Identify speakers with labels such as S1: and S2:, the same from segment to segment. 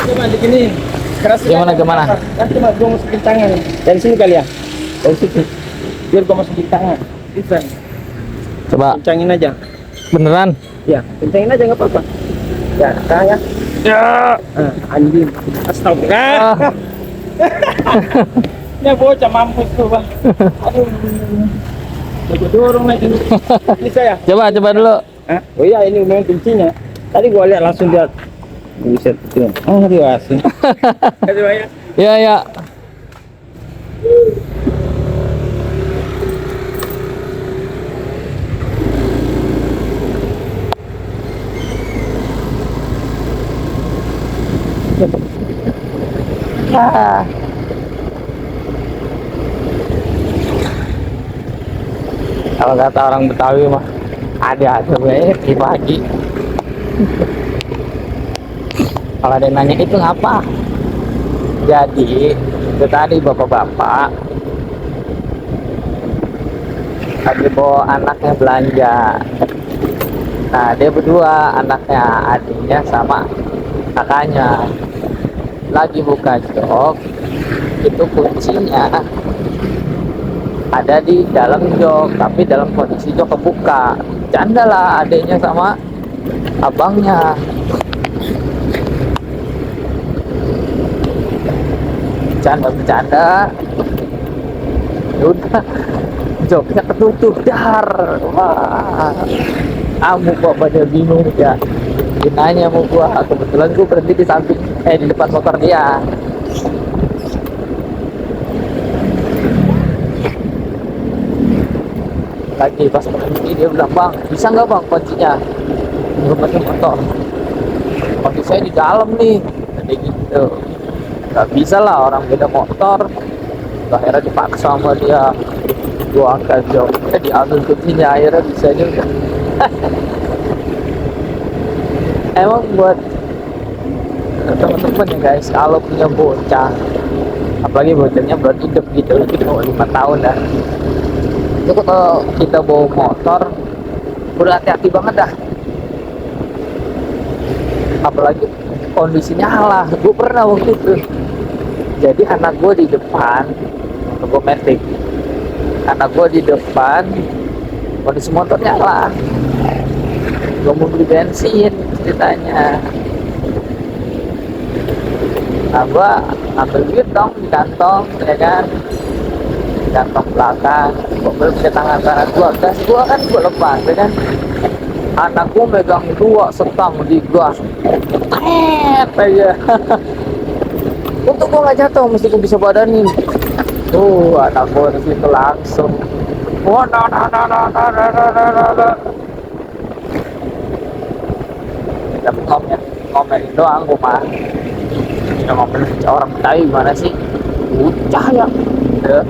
S1: Coba begini. Keras
S2: Gimana gimana?
S1: Kan cuma gua masukin tangan. Dari sini kali ya. Dari situ. Biar gua masukin tangan. Bisa.
S2: Coba
S1: Kencangin aja.
S2: beneran.
S1: Ya, kencangin aja nggak apa-apa. Ya, sekarang ya.
S2: Ya.
S1: Anjing. Astaga.
S2: Ah.
S1: Ya bocah mampus tuh, Bang. Aduh. Coba dorong lagi. Ini saya.
S2: Coba dulu.
S1: Hah? Oh iya, ini memang kuncinya. Tadi gua lihat langsung lihat. Buset itu. Oh, dia asli. Kasih banyak.
S2: Ya ya. Ah. Kalau kata orang Betawi mah ada baik pagi. Kalau ada yang nanya itu ngapa? Jadi itu tadi bapak-bapak lagi bawa anaknya belanja. Nah dia berdua, anaknya, adiknya sama kakaknya lagi buka jok. Itu kuncinya ada di dalam jok, tapi dalam kondisi jok kebuka. Canda lah adiknya sama abangnya. Bercanda. Udah joknya ketutup dar. Wah, kamu kok pada bingung ya. Nanya mau gua, kebetulan gua berhenti di samping di depan motor dia. Lagi pas berhenti dia bilang, bang bisa nggak bang kuncinya pakai motor, kunci saya di dalam nih, kayak gitu. Nggak bisa lah, orang beda motor. Akhirnya dipaksa sama dia, gua angkat joknya, diambil kuncinya, akhirnya bisa juga. Emang buat teman-teman ya guys, kalau punya bocah, apalagi bocahnya belum hidup gitu, lebih 5 tahun dah, itu kalau kita bawa motor udah hati-hati banget dah. Apalagi kondisinya lah, gue pernah waktu itu, jadi anak gue di depan, gue metik, anak gue di depan, kondisi motornya lah, gue mau beli bensin ceritanya. Nah gue ambil duit dong di kantong, ya kan, di kantong belakang, gue belum ke tangan kanan gue, gas gue kan gue lepas, ya kan. Anak gue megang 2 setang di gas, aja. Untuk gue nggak jatuh, mesti gue bisa badanin. Tuh anak gue di situ langsung, wah, tapi ngomelin doang gue mah. Udah ngomelin orang Betawi gimana sih? Ucah ya. Udah.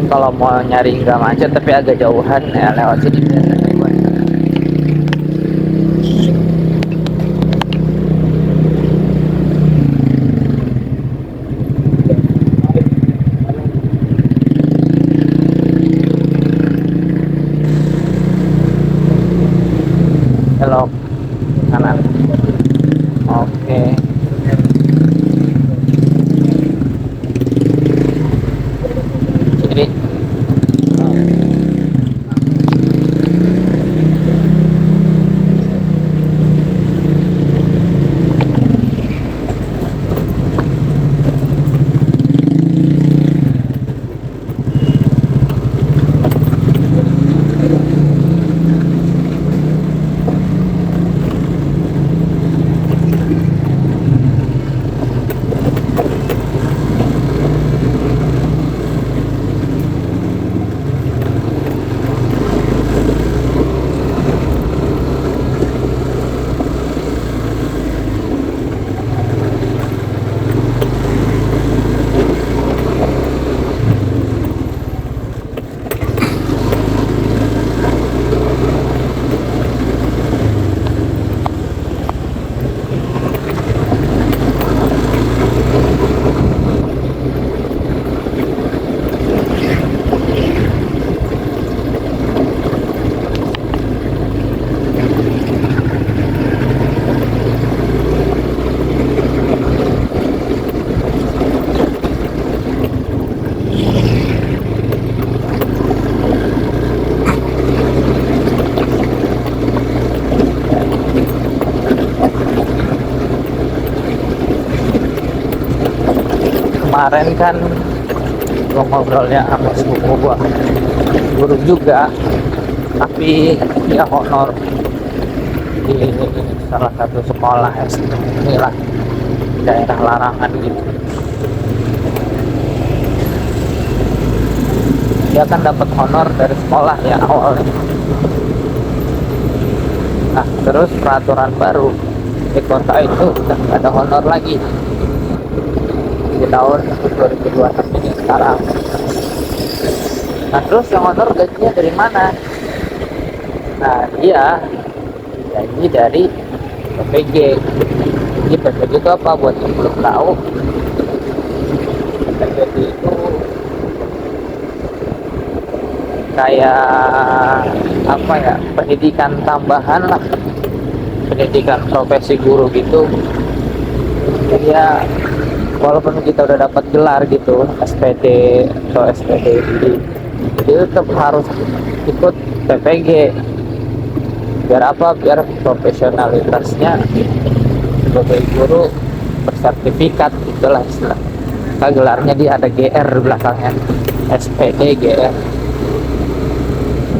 S2: Kalau mau nyari nggak macet tapi agak jauhan ya lewat sini biasanya gua. Belok kanan. Oke. Kiri. kemarin kan gua ngobrolnya sama sepupu gua, guru juga, tapi dia honor di salah satu sekolah SD inilah daerah Larangan gitu. Dia kan dapat honor dari sekolah ya awalnya. Nah terus peraturan baru di kota itu udah nggak ada honor lagi di tahun 2026 ini sekarang. Nah terus yang honor gajinya dari mana? Nah dia gaji dari PPG. Jadi PPG itu apa? Buat yang belum tahu, PPG itu kayak apa ya, pendidikan tambahan lah, pendidikan profesi guru gitu. Jadi ya walaupun kita udah dapat gelar gitu SPD atau SPD jadi tetap harus ikut PPG. Biar apa? Biar profesionalitasnya sebagai guru bersertifikat, itulah istilah. Nah, gelarnya dia ada GR di belakangnya, SPD GR.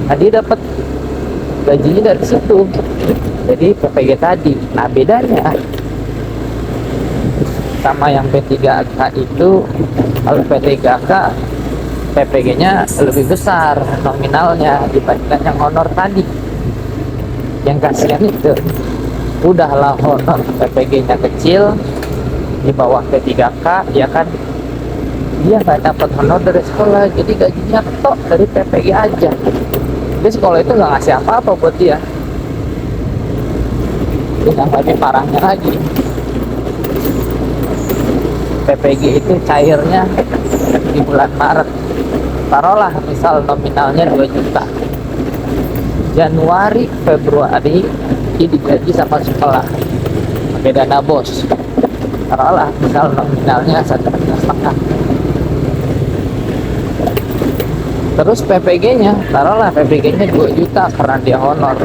S2: Nah dia dapat gajinya dari situ, jadi PPG tadi. Nah bedanya sama yang P3K itu, kalau P3K PPG nya lebih besar nominalnya dibandingkan yang honor tadi. Yang kasihan itu udahlah honor PPG nya kecil di bawah P3K ya kan, dia nggak dapat honor dari sekolah, jadi gajinya tok dari PPG aja. Jadi sekolah itu nggak ngasih apa-apa buat dia. Yang lebih parahnya lagi, PPG itu cairnya di bulan Maret. Taruhlah misal nominalnya 2 juta, Januari Februari ini digaji sama sekolah pakai dana bos. Taruhlah misal nominalnya 1,5 juta. Terus PPG nya, taruhlah PPG nya 2 juta karena dia honor.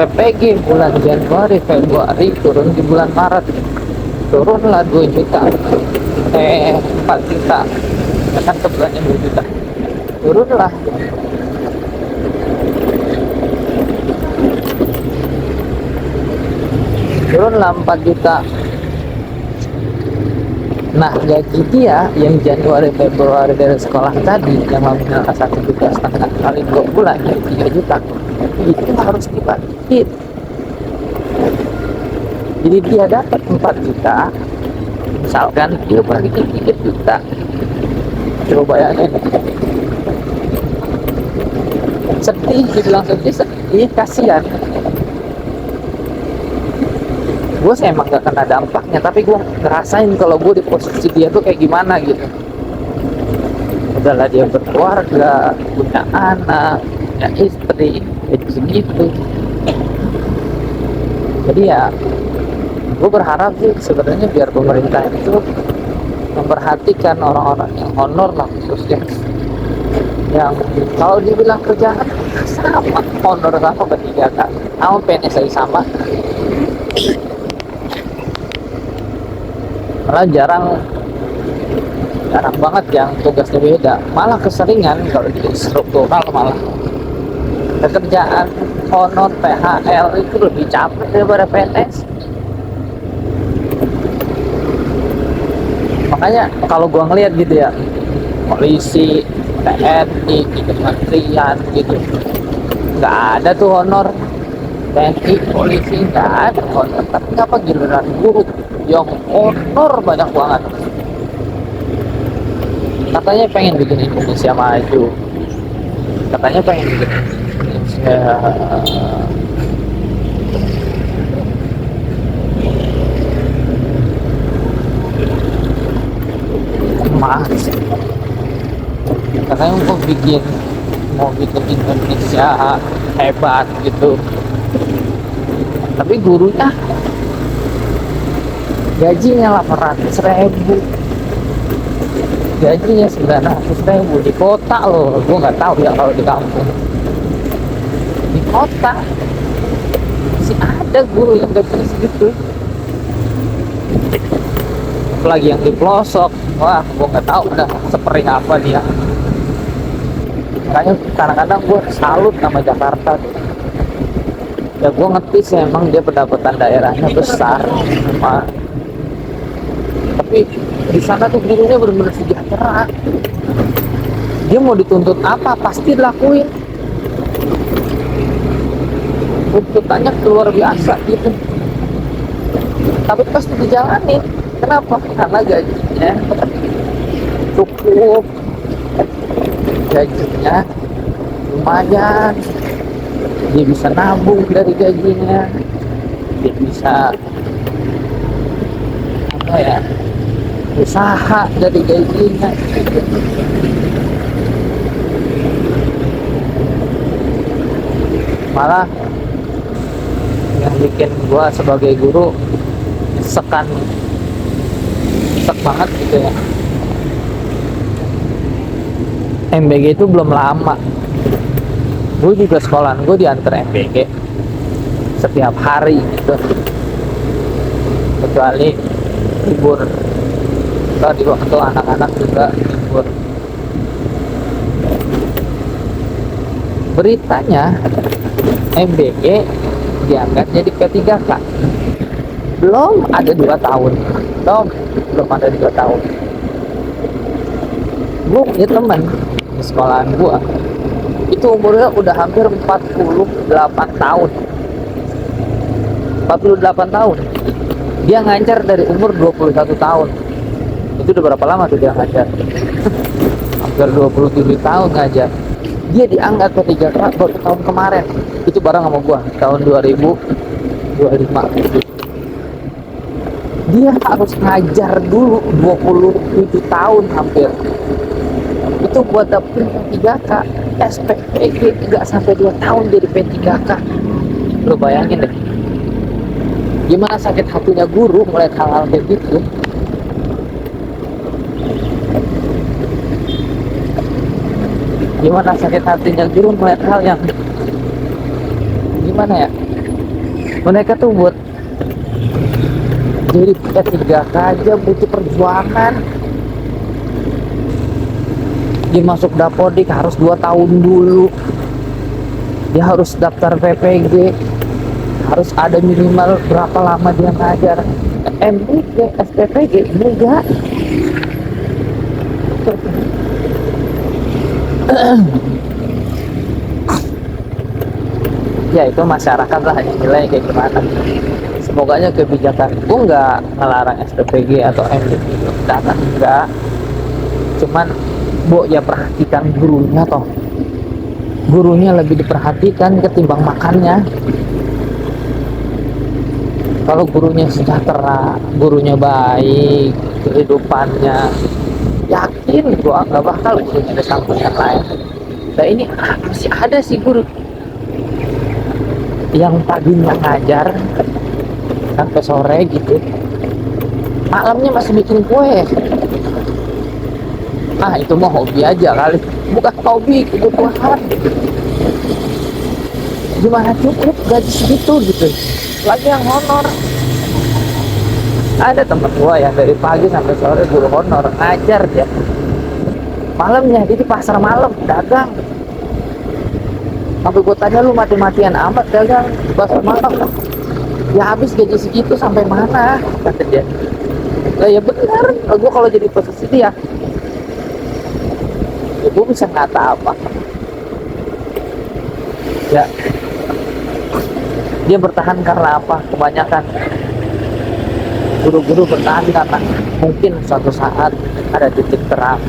S2: PPG bulan Januari Februari turun di bulan Maret, turunlah 2 juta, 4 juta, kan sebulannya 2 juta, turunlah. Turunlah 4 juta. Nah gaji dia yang Januari Februari dari sekolah tadi yang nominal 1,5 juta kali 2 bulan jadi 3 juta, itu harus dibalikin. Jadi dia dapat 4 juta, misalkan dia balikin 3 juta. Coba bayangin, sedih, dibilang sedih, kasihan. Gue sih emang gak kena dampaknya, tapi gue ngerasain kalau gue di posisi dia tuh kayak gimana gitu. Udahlah dia berkeluarga, punya anak, punya istri, kayak segitu. Jadi ya gue berharap sih sebenarnya biar pemerintah itu memperhatikan orang-orang yang honor lah, khususnya yang kalau dibilang kerjaan sama, honor sama P3K sama PNS aja sama. Malah jarang banget yang tugasnya beda, malah keseringan kalau di struktural malah pekerjaan honor PHL itu lebih capek daripada PNS. Makanya kalau gua ngeliat gitu ya, polisi, TNI, di kementerian gitu, nggak ada tuh honor. TNI, polisi nggak ada honor, tapi kenapa giliran guru yang honor banyak banget? Katanya pengen bikin Indonesia maju, katanya pengen bikin Indonesia emas, katanya mau bikin Indonesia hebat gitu. Tapi gurunya gajinya 800.000, gajinya 900.000 di kota loh. Gue nggak tahu ya kalau di kampung. Di kota masih ada guru yang gajinya segitu. apalagi yang di pelosok, wah gue nggak tahu udah seperti apa dia. Makanya kadang-kadang gue salut sama Jakarta tuh. Ya gue ngerti sih emang dia pendapatan daerahnya besar, tapi di sana tuh gurunya benar-benar sejahtera. Dia mau dituntut apa pasti dilakuin, tuntutannya luar biasa gitu, tapi pasti dijalanin. Kenapa? Karena gajinya cukup, gajinya lumayan, dia bisa nabung dari gajinya, dia bisa apa ya, usaha dari gajinya. Malah yang bikin gua sebagai guru nyesek banget gitu ya, MBG itu belum lama. Gue juga sekolahan gue diantar MBG setiap hari gitu, kecuali libur. Di waktu anak-anak juga libur. Beritanya MBG diangkat jadi P3K belum ada 2 tahun, belum ada 2 tahun. Gue punya teman di sekolahan gue itu umurnya udah hampir 48 tahun. Dia ngajar dari umur 21 tahun. Itu udah berapa lama tuh dia ngajar? Hampir 27 tahun ngajar. Dia diangkat P3K baru tahun kemarin. Itu bareng sama gua tahun 2025. Dia harus ngajar dulu 27 tahun hampir. Itu buat dapet P3K. SPPG nggak sampai 2 tahun jadi P3K. Lo bayangin deh, gimana sakit hatinya guru melihat hal-hal kayak gitu. Gimana sakit hatinya guru melihat hal yang gimana ya, mereka tuh buat jadi P3K aja butuh perjuangan. Dia masuk Dapodik harus 2 tahun dulu, dia harus daftar PPG, harus ada minimal berapa lama dia ngajar. MBG, SPPG enggak. Ya itu masyarakat lah nilai kayak gimana. Semoganya kebijakan, gue nggak ngelarang SPPG atau MBG datang, enggak. Cuman ya perhatikan gurunya, toh gurunya lebih diperhatikan ketimbang makannya. Kalau gurunya sejahtera, gurunya baik kehidupannya, yakin gua nggak bakal gurunya ada kampus yang lain. Nah ini masih ada sih guru yang paginya ngajar sampai sore gitu, malamnya masih bikin kue. Itu mah hobi aja kali, bukan hobi, kebutuhan. Gimana cukup gaji segitu gitu, lagi yang honor. Ada temen gua yang dari pagi sampai sore guru honor ngajar dia, malamnya dia di pasar malam dagang. Sampai gua tanya, lu mati-matian amat dagang di pasar malam, ya habis gaji segitu sampai mana, kata dia. Lah ya benar, gua kalau jadi posisi dia, gue bisa ngata apa ya. Dia bertahan karena apa? Kebanyakan guru-guru bertahan karena mungkin suatu saat ada titik terang,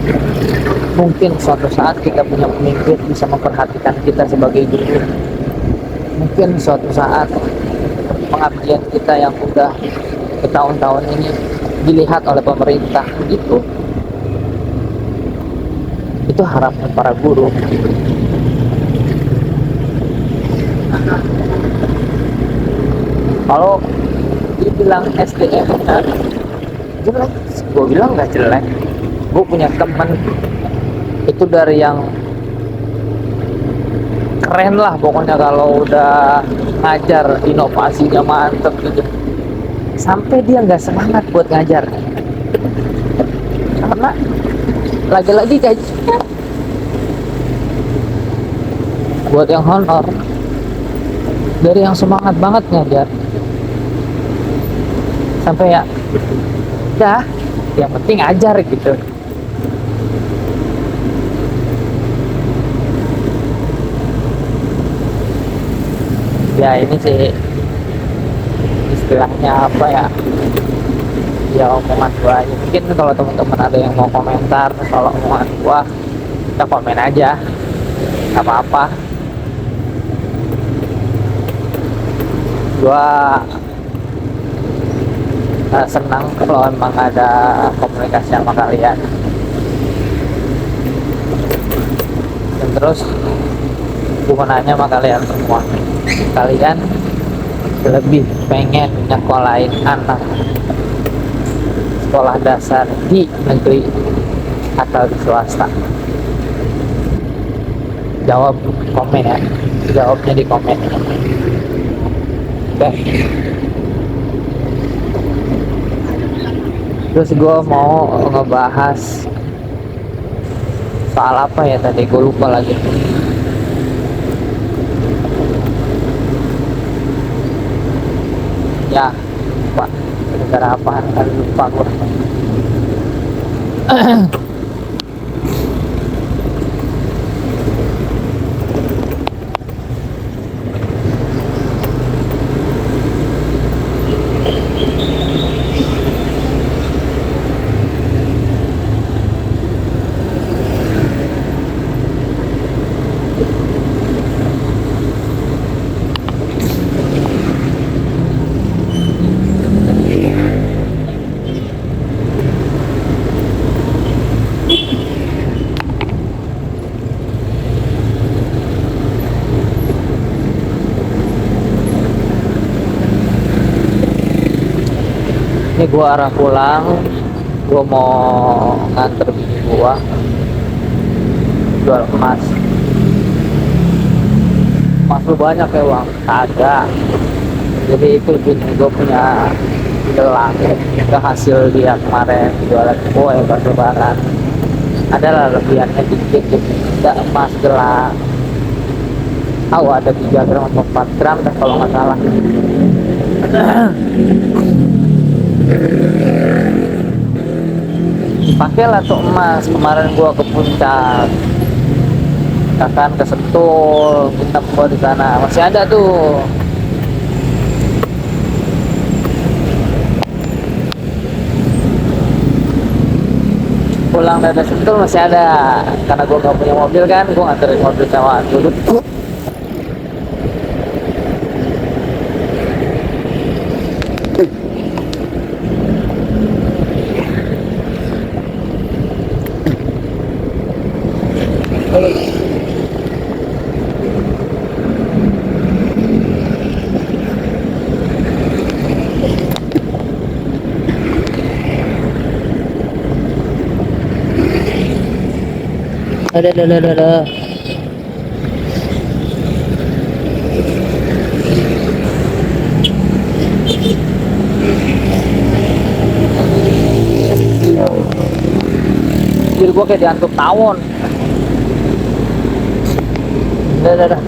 S2: mungkin suatu saat kita punya pemimpin bisa memperhatikan kita sebagai guru, mungkin suatu saat pengabdian kita yang udah bertahun-tahun ini dilihat oleh pemerintah. Itu harapan para guru. Kalau dibilang SDM jelek, gue bilang nggak jelek. Gue punya temen itu dari yang keren lah pokoknya, kalau udah ngajar inovasinya mantep gitu, sampai dia nggak semangat buat ngajar. karena lagi-lagi gajinya buat yang honor, dari yang semangat banget ngajar sampai ya udah yang penting ajar gitu. Ya ini sih istilahnya apa ya, ya omongan gua aja. Mungkin kalau teman-teman ada yang mau komentar kalau omongan gua, kita komen aja, nggak apa-apa. Gua senang kalau emang ada komunikasi sama kalian. Dan terus gue mau nanya sama kalian semua, kalian lebih pengen nyekolahin anak sekolah dasar di negeri atau di swasta? Jawab komen ya, jawabnya di komen. Oke. Terus gue mau ngebahas soal apa ya tadi, gue lupa lagi. Ya lupa negara apaan kali, lupa gue. Ini gua arah pulang, gua mau nganter bini gua jual emas. Emas lu banyak ya bang? Kagak. Jadi itu bini gua punya gelang, itu hasil dia kemarin jualan kue pas lebaran. Adalah lebihannya dikit, tidak emas gelang. Tahu ada 3 gram atau 4 gram dan kalau nggak salah. Pakailah tuh emas. Kemarin gua ke puncak, akan ke Sentul, nginep gua di sana, masih ada tuh. Pulang dari Sentul masih ada, karena gua gak punya mobil kan, gua nganterin mobil sewaan dulu. Ada. Jadi gua kayak diantuk tawon. Ada.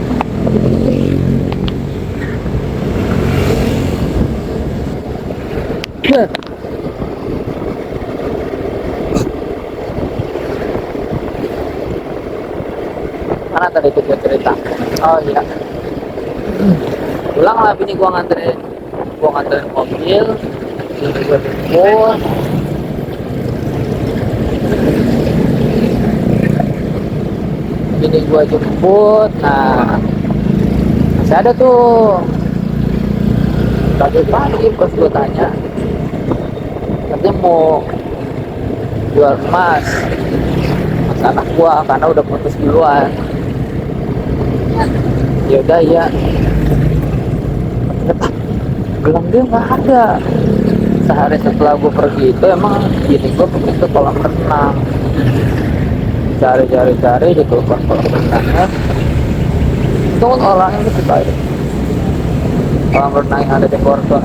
S2: Mana tadi gua cerita? Oh iya. Pulang lah bini gua nganterin mobil, bini gua jemput. Bini gua jemput, nah masih ada tuh. Pagi pas gua tanya, katanya mau jual emas anak gua karena udah putus duluan. Ya udah ya, gelang dia nggak ada. Sehari setelah gue pergi itu emang bini gue pergi ke kolam renang, cari di kolam renangnya. Itu kan orangnya gitu baik. Kolam renang yang ada di Porto,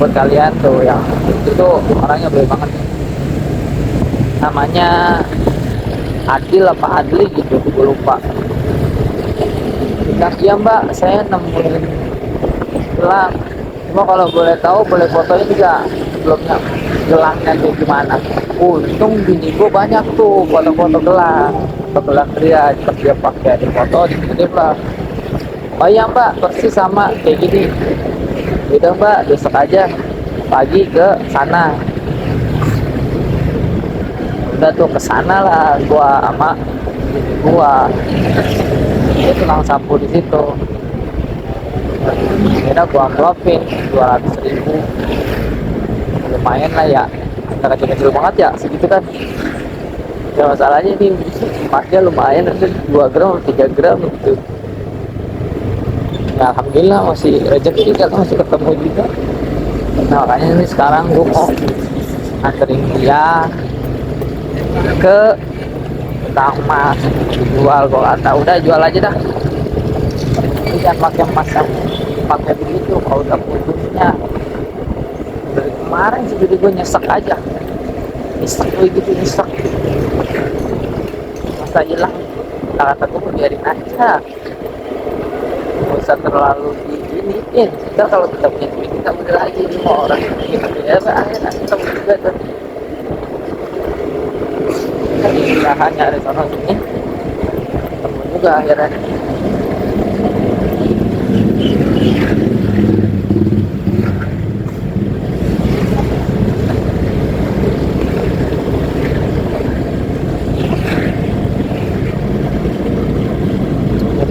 S2: buat kalian tuh yang itu tuh orangnya baik banget. namanya Adil apa Adli gitu, gue lupa. Bilang, iya mbak, saya nemuin gelang. Cuma kalau boleh tahu, boleh fotonya juga sebelumnya gelangnya kayak gimana. Untung bini gue banyak tuh foto-foto gelang, foto gelang dia pakai di foto di sini lah. Oh iya mbak, persis sama kayak gini. Udah mbak, besok aja pagi ke sana. Udah tuh ke sana lah gua sama bini gua. Dia tukang sapu di situ. Kira gua amplopin 200.000. Lumayan lah ya, nggak kecil-kecil banget ya segitu kan. Ya masalahnya ini emasnya lumayan, ada 2 gram 3 gram gitu. Ya alhamdulillah masih rezeki kan, masih ketemu juga. Nah makanya ini sekarang gue mau anterin dia ke tukang emas dijual. Kalau kata udah jual aja dah, ini jangan pakai emas yang pakai begitu. Kalau udah putusnya dari kemarin sih, jadi gue nyesek aja, nyesek gue gitu, nyesek masa hilang. Kata gue biarin aja, nggak usah terlalu diiniin. Kita kalau kita punya duit kita udah lagi mau orang gitu ya, akhirnya kita juga kan dari usaha nyari sana sini ketemu juga akhirnya.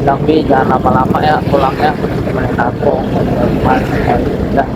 S2: Bilang Bi jangan lama-lama ya pulangnya, temenin aku udah.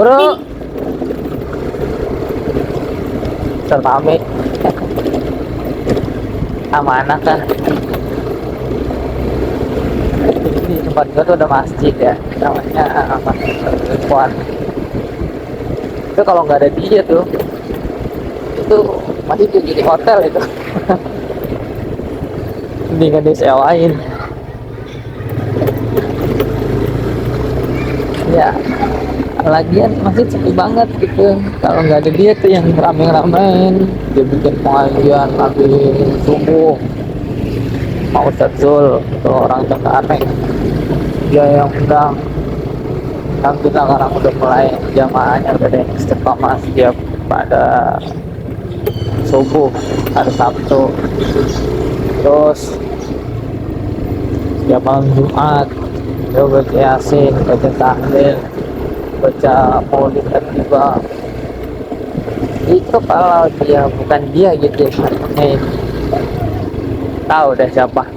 S2: Bro, terpame sama anak kan. Di tempat gua tuh ada masjid ya, namanya Masjid Ikhwan. Itu kalau nggak ada dia tuh, itu masih jadi hotel itu. Mendingan disewain. Ya, lagian masih sepi banget gitu. Kalau nggak ada dia tuh yang rame-ramein, dia bikin pengajian habis subuh. Mau Ustadz Zul, itu orang Cengkareng, dia yang undang. Alhamdulillah sekarang udah mulai jamaahnya udah ada yang istiqomah setiap pada subuh hari Sabtu. Terus setiap malam Jumat dia baca Yasin, baca tahlil, baca maulid juga. Itu kalau dia bukan dia gitu ya, tahu deh siapa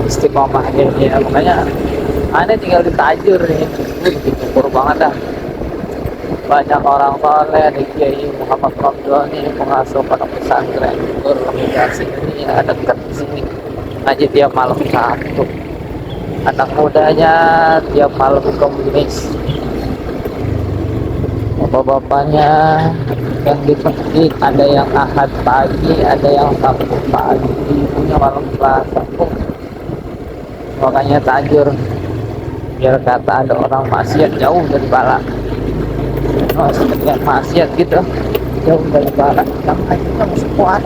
S2: istiqomah ini ya. Makanya aneh tinggal di Tajur nih, syukur banget dah. Banyak orang soleh di Kiai Muhammad Ramdhani nih, pengasuh pondok pesantren Organisasi ini ya, dekat di sini ngaji tiap malam Sabtu. Anak mudanya tiap malam Kamis, bapak-bapaknya yang di masjid ada yang Ahad pagi, ada yang Sabtu pagi, ibunya malam Selasa. Makanya Tajur biar kata ada orang maksiat jauh dari bala. Oh, sebagian maksiat gitu jauh dari bala, yang aja masih kuat.